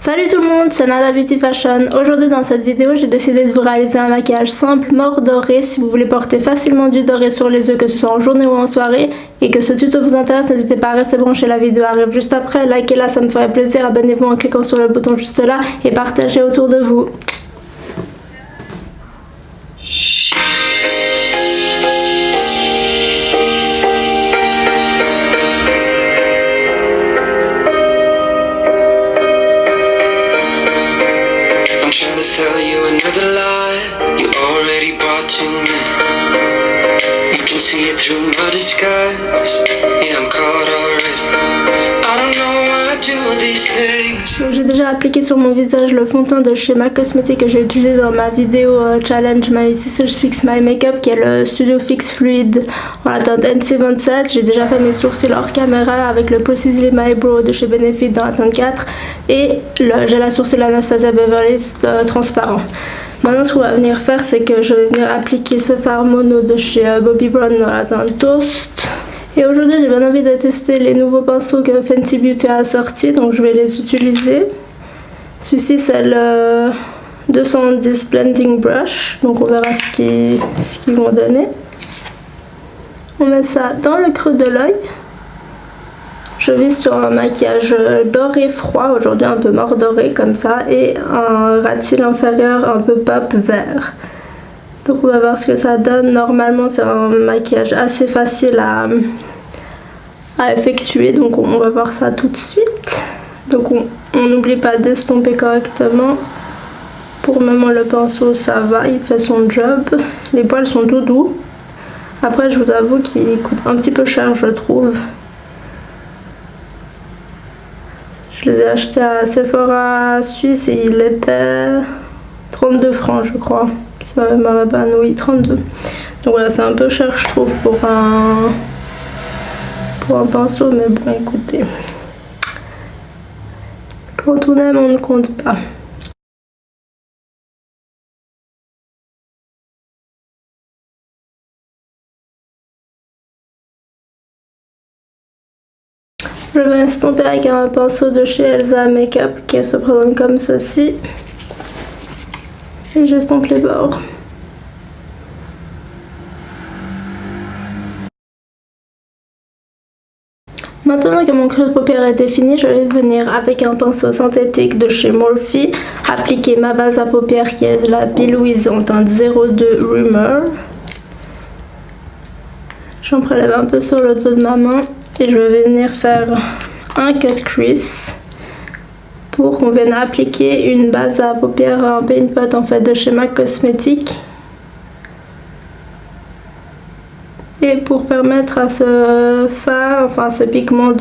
Salut tout le monde, c'est Nada Beauty Fashion. Aujourd'hui dans cette vidéo, j'ai décidé de vous réaliser un maquillage simple, mort doré. Si vous voulez porter facilement du doré sur les yeux, que ce soit en journée ou en soirée, et que ce tuto vous intéresse, n'hésitez pas à rester branché, la vidéo arrive juste après. Likez-la, ça me ferait plaisir. Abonnez-vous en cliquant sur le bouton juste là et partagez autour de vous. Tell you another lie you already bought to me. You can see it through my disguise. Yeah, I'm caught already. I don't know why I do these things. J'ai déjà appliqué sur mon visage le fond de teint de chez MAC Cosmetics que j'ai utilisé dans ma vidéo challenge My Sisters Fix My Makeup, qui est le Studio Fix Fluid en la teinte NC27. J'ai déjà fait mes sourcils hors caméra avec le Precisely My Brow de chez Benefit dans la teinte 4 et le gel à sourcils Anastasia Beverly Hills transparent. Maintenant, ce qu'on va venir faire, c'est que je vais venir appliquer ce fard mono de chez Bobbi Brown dans la teinte Toast. Et aujourd'hui, j'ai bien envie de tester les nouveaux pinceaux que Fenty Beauty a sortis, donc je vais les utiliser. Celui-ci, c'est le 210 Blending Brush, donc on verra ce qu'ils vont donner. On met ça dans le creux de l'œil. Je vise sur un maquillage doré froid, aujourd'hui un peu mort doré comme ça, et un ras de cils inférieur un peu pop vert. Donc on va voir ce que ça donne. Normalement c'est un maquillage assez facile à effectuer, donc on va voir ça tout de suite. Donc on n'oublie pas d'estomper correctement. Pour le moment le pinceau ça va, il fait son job. Les poils sont tout doux. Après je vous avoue qu'il coûte un petit peu cher, je trouve. Je les ai achetés à Sephora Suisse et il était 32 francs je crois. Si ma mémoire est bonne, oui, 32. Donc voilà, c'est un peu cher je trouve pour un pinceau, mais bon écoutez. Quand on aime, on ne compte pas. Je vais estomper avec un pinceau de chez Elsa Makeup qui se présente comme ceci. Et j'estompe les bords. Maintenant que mon creux de paupière est fini, je vais venir avec un pinceau synthétique de chez Morphe appliquer ma base à paupières qui est de la P. Louise en teinte 02 Rumor. J'en prélève un peu sur le dos de ma main et je vais venir faire un cut crease pour qu'on vienne appliquer une base à paupières, un paint pot en fait de chez MAC Cosmetics. Et pour permettre à ce fard, enfin à ce pigment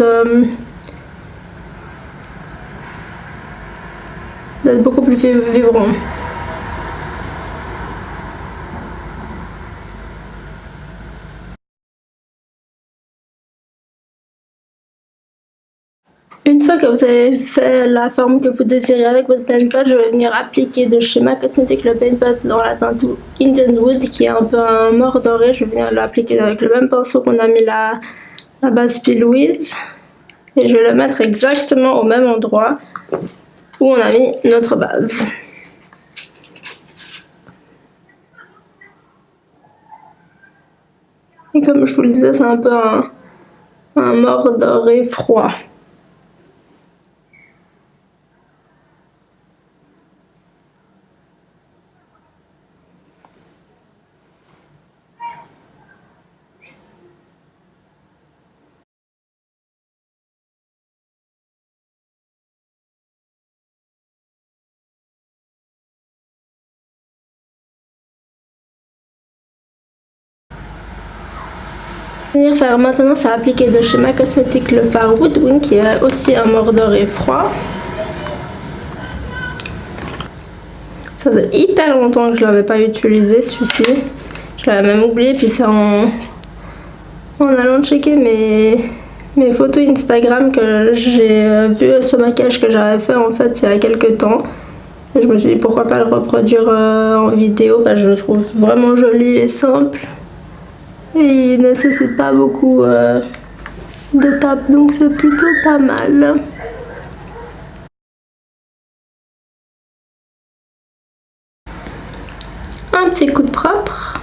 d'être beaucoup plus vibrant. Une fois que vous avez fait la forme que vous désirez avec votre paint pot, je vais venir appliquer de chez MAC Cosmetics le paint pot dans la teinte Indian Wood qui est un peu un mort doré. Je vais venir l'appliquer avec le même pinceau qu'on a mis la base P. Louise. Et je vais le mettre exactement au même endroit où on a mis notre base. Et comme je vous le disais, c'est un peu un mort doré froid. Venir faire maintenant, c'est appliquer de chez MAC Cosmetics le fard Woodwing qui est aussi un mort doré froid. Ça faisait hyper longtemps que je l'avais pas utilisé celui-ci. Je l'avais même oublié, puis c'est en allant checker mes photos Instagram que j'ai vu ce maquillage que j'avais fait en fait il y a quelques temps. Et je me suis dit pourquoi pas le reproduire en vidéo, je le trouve vraiment joli et simple. Et il nécessite pas beaucoup d'étapes, donc c'est plutôt pas mal. Un petit coup de propre.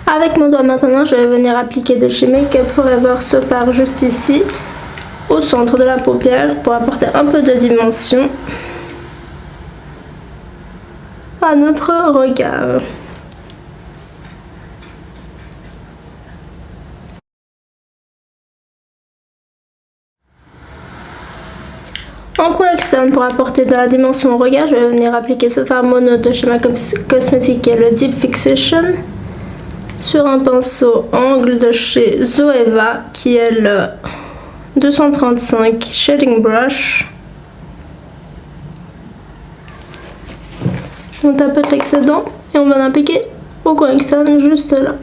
Avec mon doigt maintenant, je vais venir appliquer de chez Make Up Forever ce fard juste ici, au centre de la paupière, pour apporter un peu de dimension à notre regard. En coin externe, pour apporter de la dimension au regard, je vais venir appliquer ce fard mono de chez MAC Cosmetics qui est le Deep Fixation sur un pinceau angle de chez Zoeva qui est le 235 Shading Brush. On tapote l'excédent et on va l'appliquer au coin externe juste là.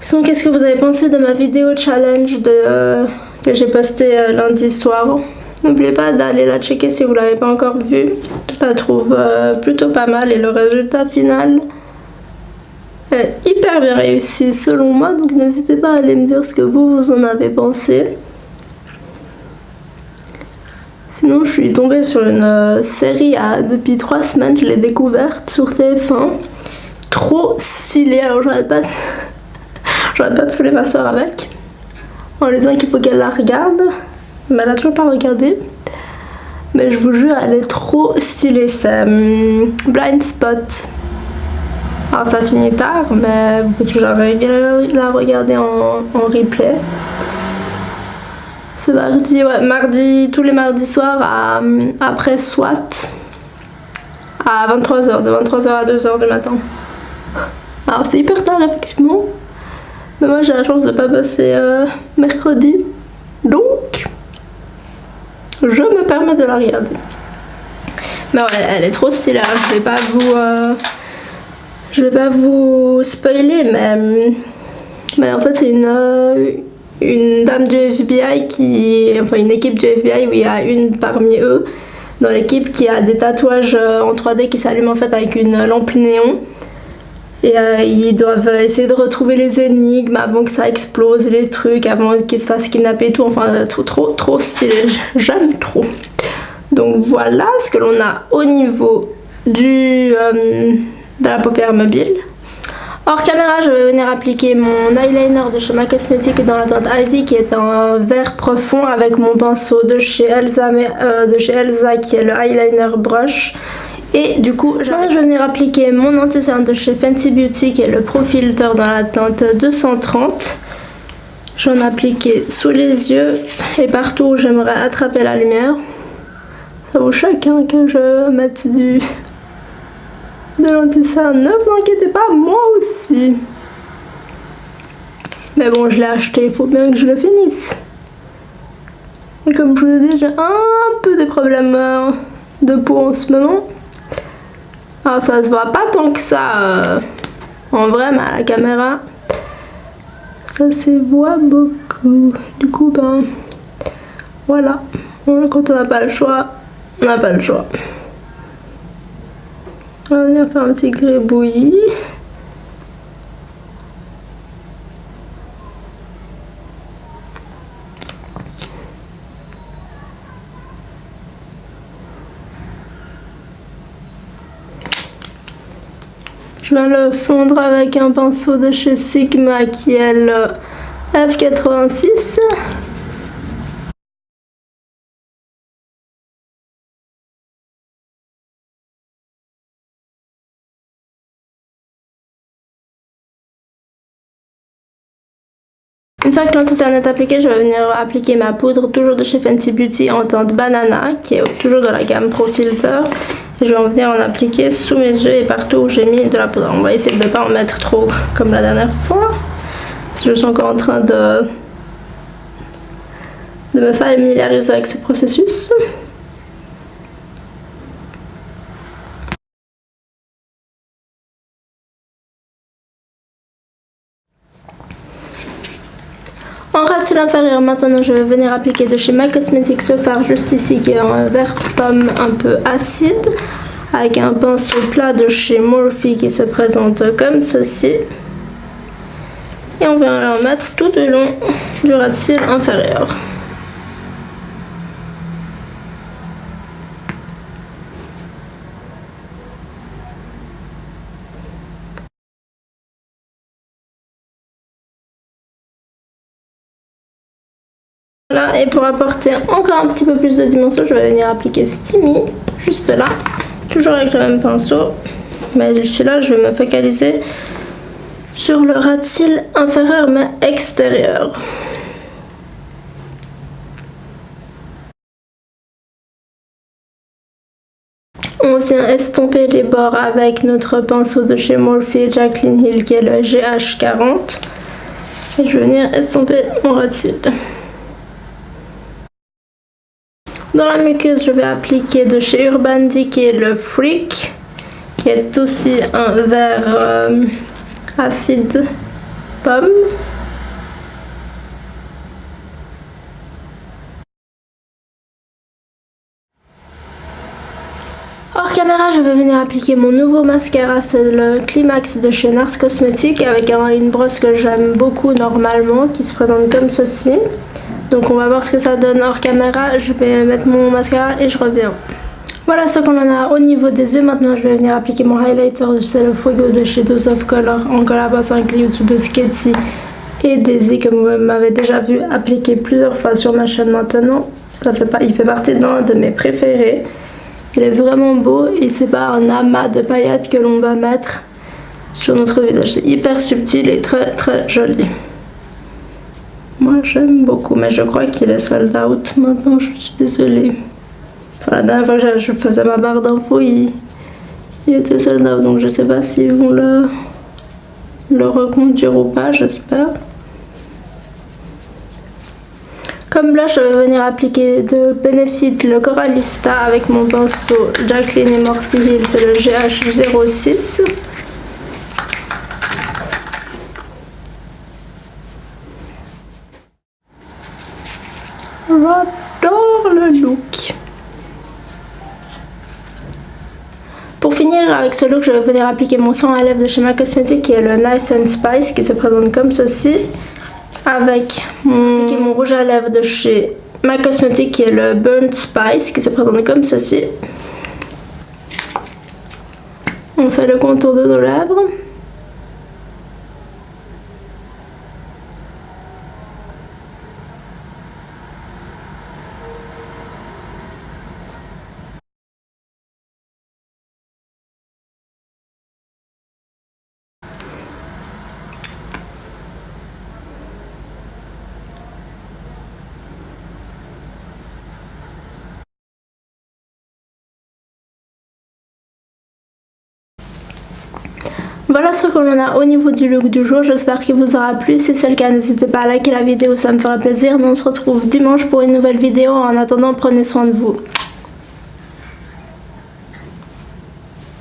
Sinon, qu'est-ce que vous avez pensé de ma vidéo challenge que j'ai postée lundi soir? N'oubliez pas d'aller la checker si vous ne l'avez pas encore vue. Je la trouve plutôt pas mal et le résultat final est hyper bien réussi selon moi. Donc n'hésitez pas à aller me dire ce que vous en avez pensé. Sinon, je suis tombée sur une série depuis 3 semaines, je l'ai découverte sur TF1. Trop stylée, alors j'arrête pas de saouler ma soeur avec, en lui disant qu'il faut qu'elle la regarde, mais elle a toujours pas regardé. Mais je vous jure, elle est trop stylée, c'est Blind Spot. Alors ça finit tard, mais vous pouvez toujours la regarder en replay. C'est mardi, tous les mardis soirs après SWAT à 23h, de 23h à 2h du matin. Alors c'est hyper tard effectivement, mais moi j'ai la chance de pas passer mercredi, donc je me permets de la regarder. Mais ouais, elle est trop stylée, hein. Je vais pas vous spoiler, mais en fait c'est une dame du FBI enfin une équipe du FBI où il y a une parmi eux dans l'équipe qui a des tatouages en 3D qui s'allument en fait avec une lampe néon. Et ils doivent essayer de retrouver les énigmes avant que ça explose les trucs, avant qu'ils se fassent kidnapper et tout. Enfin, trop stylé. J'aime trop. Donc voilà ce que l'on a au niveau de la paupière mobile. Hors caméra, je vais venir appliquer mon eyeliner de chez MAC Cosmetics dans la teinte Ivy qui est un vert profond avec mon pinceau de chez Elsa qui est le eyeliner brush. Et du coup, je vais venir appliquer mon anti-cerne de chez Fenty Beauty qui est le Pro Filter dans la teinte 230. J'en ai appliqué sous les yeux et partout où j'aimerais attraper la lumière. Ça vaut chacun que je mette de l'anti-cerne. Ne vous inquiétez pas, moi aussi. Mais bon, je l'ai acheté, il faut bien que je le finisse. Et comme je vous ai dit, j'ai un peu des problèmes de peau en ce moment. Alors ça se voit pas tant que ça en vrai, mais à la caméra ça se voit beaucoup. Du coup ben voilà, quand on n'a pas le choix, on n'a pas le choix. On va venir faire un petit gribouillis. Je viens le fondre avec un pinceau de chez Sigma qui est le F86. Une fois que l'anti-cerne est appliqué, je vais venir appliquer ma poudre toujours de chez Fenty Beauty en teinte banana qui est toujours de la gamme Pro Filter. Je vais en venir en appliquer sous mes yeux et partout où j'ai mis de la poudre. On va essayer de ne pas en mettre trop comme la dernière fois. Parce que je suis encore en train de me familiariser avec ce processus. En ras-cils inférieur, maintenant je vais venir appliquer de chez MAC Cosmetics ce fard juste ici qui est un vert pomme un peu acide avec un pinceau plat de chez Morphe qui se présente comme ceci. Et on va en mettre tout le long du ras-de-cils inférieur. Voilà, et pour apporter encore un petit peu plus de dimension, je vais venir appliquer Steamy, juste là, toujours avec le même pinceau. Mais celui-là, je vais me focaliser sur le ras de cils inférieur mais extérieur. On vient estomper les bords avec notre pinceau de chez Morphe Jaclyn Hill qui est le GH40. Et je vais venir estomper mon ras de cils. Dans la muqueuse, je vais appliquer de chez Urban Decay le Freak, qui est aussi un vert acide pomme. Hors caméra, je vais venir appliquer mon nouveau mascara, c'est le Climax de chez NARS Cosmetics avec une brosse que j'aime beaucoup normalement, qui se présente comme ceci. Donc on va voir ce que ça donne hors caméra, je vais mettre mon mascara et je reviens. Voilà ce qu'on en a au niveau des yeux. Maintenant je vais venir appliquer mon highlighter, c'est le Fuego de chez Dose of Color en collaboration avec les youtubeuses Katie et Daisy, que vous m'avez déjà vu appliquer plusieurs fois sur ma chaîne maintenant. Il fait partie d'un de mes préférés. Il est vraiment beau et c'est pas un amas de paillettes que l'on va mettre sur notre visage. C'est hyper subtil et très très joli. Moi j'aime beaucoup, mais je crois qu'il est sold out maintenant, je suis désolée. Enfin, la dernière fois que je faisais ma barre d'infos, il était sold out, donc je sais pas s'ils vont le reconduire ou pas, j'espère. Comme blush, je vais venir appliquer de Benefit le Coralista avec mon pinceau Jaclyn et Morphe Hill, c'est le GH06. J'adore le look. Pour finir avec ce look, je vais venir appliquer mon crayon à lèvres de chez MAC Cosmetics qui est le Nice and Spice, qui se présente comme ceci. Avec mon rouge à lèvres de chez MAC Cosmetics qui est le Burnt Spice, qui se présente comme ceci. On fait le contour de nos lèvres. Voilà ce qu'on en a au niveau du look du jour, j'espère qu'il vous aura plu. Si c'est le cas, n'hésitez pas à liker la vidéo, ça me fera plaisir. Nous on se retrouve dimanche pour une nouvelle vidéo. En attendant, prenez soin de vous.